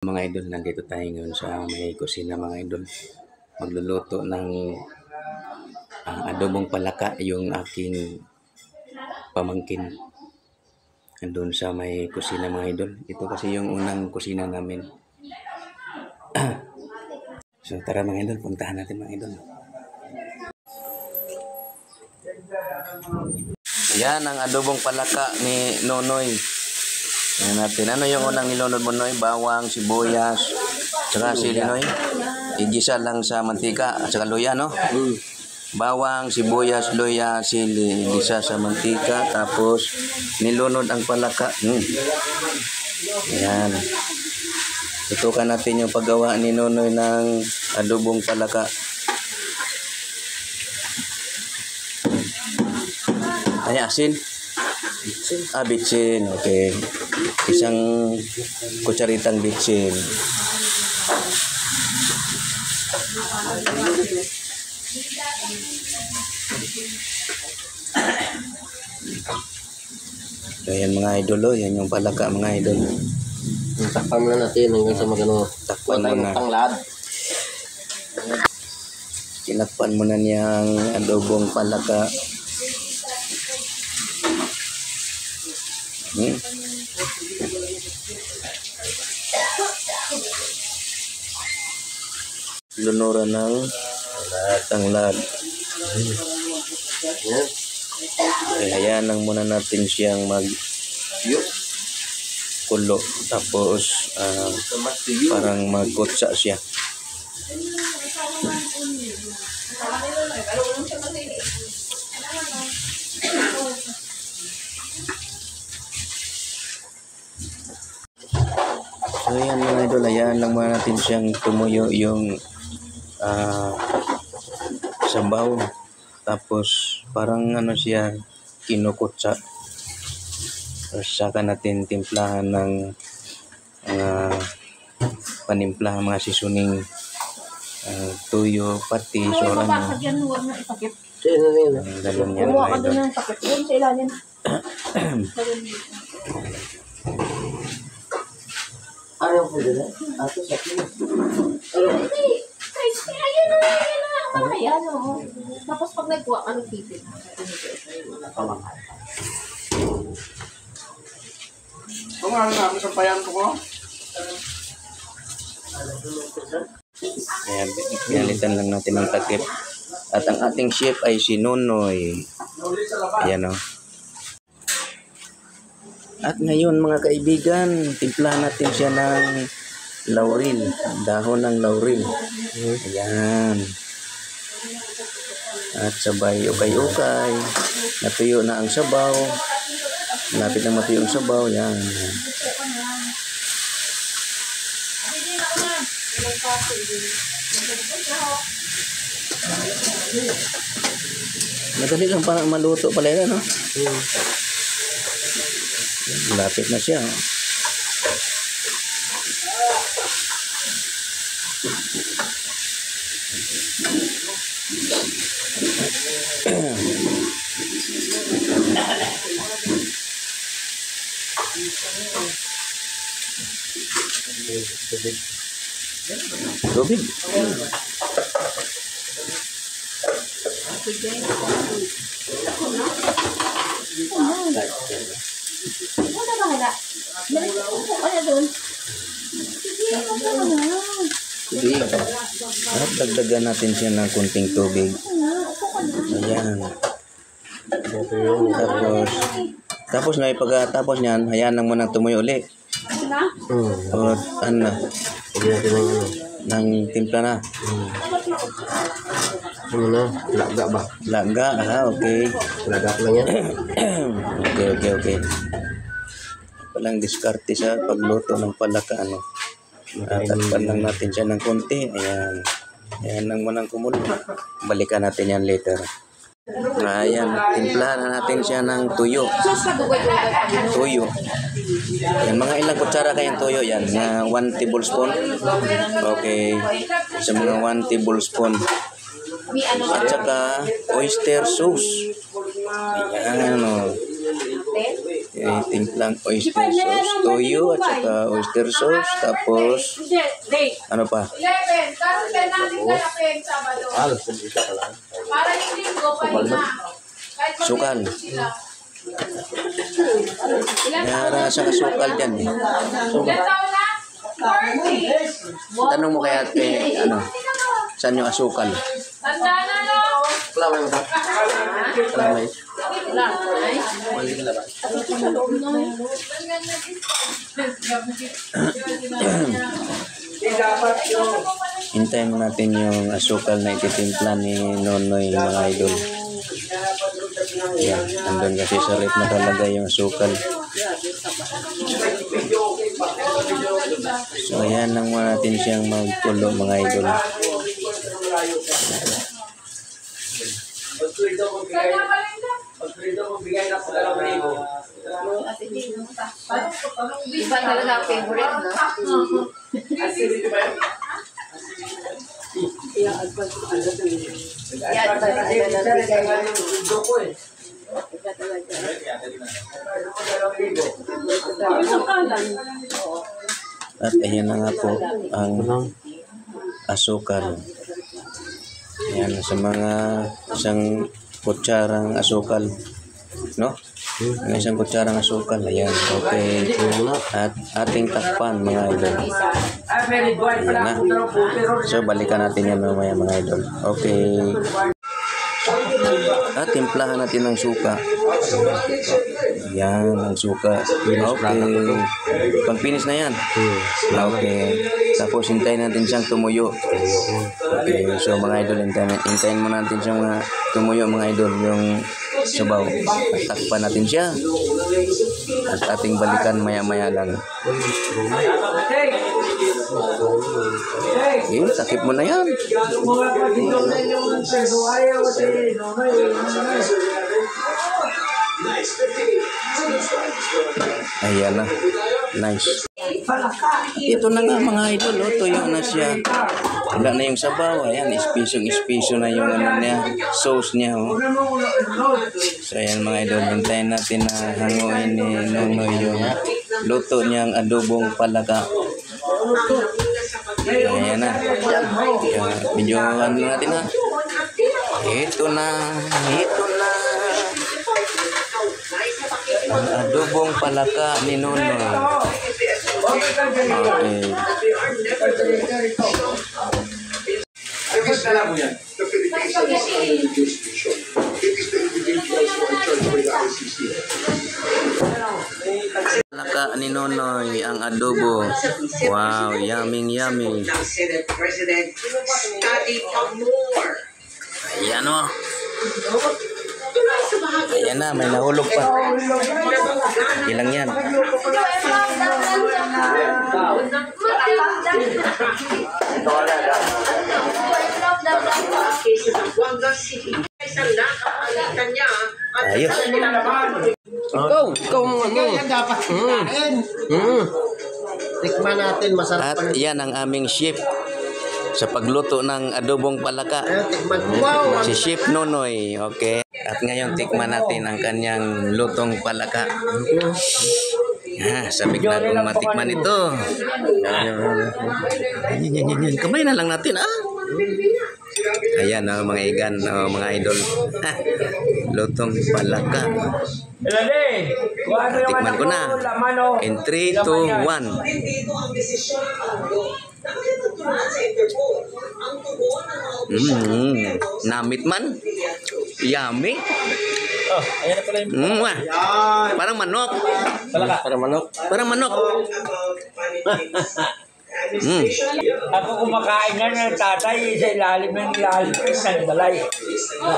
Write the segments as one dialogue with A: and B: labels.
A: Mga idol, nandito tayo ngayon sa may kusina mga idol. Magluluto ng adobong palaka yung aking pamangkin. Andun sa may kusina mga idol. Ito kasi yung unang kusina namin. So tara mga idol, puntahan natin mga idol. Yan ang adobong palaka ni Nonoy. Yan natin. Ano yung unang nilunod mo, Noy? Bawang, sibuyas, tsaka sili, Noy. Igisa lang sa mantika at saka luya, no? Bawang, sibuyas, luya, sili. Igisa sa mantika. Tapos, nilunod ang palaka. Yan. Tutukan natin yung paggawa ni Nonoy ng adobong palaka. Ay, asin. Bitsin. Okay. Isang kutsaritang bitsin. So, yan mga idol, yan yung palaka mga idol.
B: Takpan muna natin hanggang sa magano.
A: Takpan muna.
B: Panglad.
A: Tinakpan muna niyang adobong palaka. Lunura ng tanglad. Kaya hayaan lang muna natin siyang kulo. Tapos parang magkutsa siya. So yan mga idol, hayaan lang muna natin siyang tumuyo yung sabaw. Tapos parang ano siya, kinukutsa. Tapos saka natin timplahan ng panimplahan, mga seasoning, tuyo, patis, oranyo. Galon yan mga idol.
B: Ayaw ko din eh. Ato sa akin.
C: Ayan, oo. Tapos pag nagkuha ka ng pipit.
B: Kung ano namin sa payan ko.
A: Kaya pinalitan lang natin ng takip. At ang ating chef ay si Nonoy. Ayan o. At ngayon mga kaibigan, timplahan natin siya ng laurel. Dahon ng laurel. Ayan. At sabay ukay-ukay. Natuyo na ang sabaw. Lapit na matuyo ang sabaw. Ayan. Madali lang para maluto pala yan, no? Lapit na siya. Tubig.
C: Ano ba hala? Ano doon?
A: Tubig. At dagdagan natin siya ng kunting tubig. Ayan. Tapos na pagkatapos niyan, hayaan lang muna tumuyo ulit. O ano na? Nang timpla na.
B: Ano na? Laga ba?
A: Laga, okay.
B: Laga lang yan.
A: Okay. Palang diskarte sa pagluto ng palaka, ano. Takpan lang natin siya ng konti. Ayan. Ayan lang muna kumulo. Balikan natin yan later. Ayan, timplahan na natin siya ng tuyo. Tuyo. Yan, mga ilang kutsara kayang tuyo yan? 1 tablespoon. Okay. Sa mga 1 tablespoon. At saka oyster sauce. Ayan, o. Okay, timplang oyster sauce, toyo at saka oyster sauce. Tapos, ano pa?
C: 11. Karoon din natin kalapin Sabado.
B: Isa ka lang.
C: Para yung linggo pa na. Kahit
A: Sukal.
C: sila.
A: Nara sa kasukal dyan eh.
C: Ilan taon na? 40.
A: Tanong mo kaya ano, saan yung asukal?
C: Tanda na no?
B: Kalamay mo ta. Kalamay. Mali ka lang.
A: Hintayin natin yung asukal na ititimpla ni Nonoy mga idol. Yan, andun kasi sa rep nakalagay yung asukal. So ayan lang muna natin siyang magkulo mga idol.
C: Iba talaga ang favorite, no?
A: At ayan na nga po ang asukal. Ayan, sa mga isang kutsarang asukal. No? Ang isang kutsarang asukal. Ayan, okay. At ating takpan mga idol. Ayan na. So, balikan natin yan mamaya mga idol. Okay. At timplahan natin ng suka. Yan, ang suka. Okay. Pag-finish na yan. Okay. Tapos hintayin natin siyang tumuyo. Okay. So mga idol, hintayin mo natin siyang tumuyo mga idol. Yung sabaw. At takpan natin siya. At ating balikan maya-maya lang. Okay, takip mo na yan. Ayan na. Nice. Ito na nga mga idol. Oh, tuyo na siya. Wala na yung sabaw. Ayan, ispiso na yung ano niya, sauce niya. Oh. So ayan mga idol. Hintayin natin na hanguin ni Nonoy yung luto niyang adobong palaka. Ayan na. Medyo ano natin ha. Ito na. Ang adobong palaka ni Nonoy. Okay. Palaka ni Nonoy ang adobo. Wow, yummy. Ayan o. Ayan na, may nahulog pa. Ilang yan? Ayos.
B: Ikaw mo ano. Yan dapat kain. Tikman natin, masarap.
A: At yan ang aming chef sa pagluto ng adobong palaka.
B: Tikman. Wow.
A: Si Chef Nonoy, okay? At ngayon tikman natin ang kanyang lutong palaka. Sabik na kung matikman ito. Yan. Kamay na lang natin, Ayan, mga igan, mga idol. Lutong palaka. Tikman ko na. In 3, 2, 1. Namit man. Yummy.
D: Ayan na pala yung
A: Parang manok. Parang manok.
D: Ako kumakain nga ng tatay sa ilalim ng balay. Sa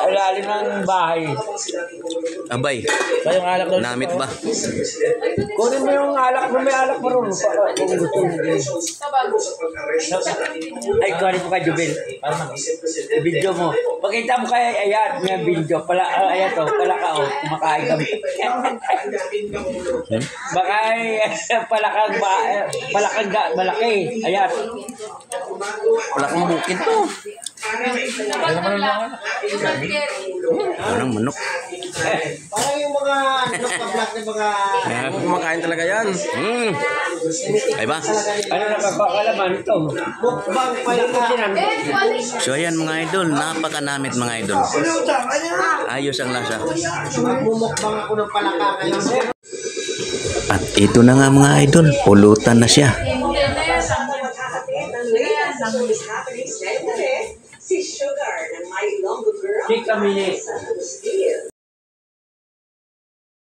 D: ilalim ng bahay.
A: Abay,
D: Ba yung alak doon?
A: namit ba?
D: Kunin mo yung alak mo, may alak mo ron. Kung gusto mo. Ay, kunin mo kay Jubil. Video mo. Pakita mo kay Ayat yung video. Ayan to, pala ka kumakain kami. Baka palakang malaki. Ayan.
A: Wala kang bukid to. Parang manok.
B: Parang yung mga vlog na mga
E: Kumakain talaga yan.
A: Ay ba?
D: Ano na pagpakalaman ito?
B: mukbang pala ka.
A: So ayan mga idol, napakanamit mga idol. Ayos ang lasa.
B: Magmumukbang ako ng palaka ngayon.
A: At ito na nga mga idol, pulutan na siya.
D: Si kami ni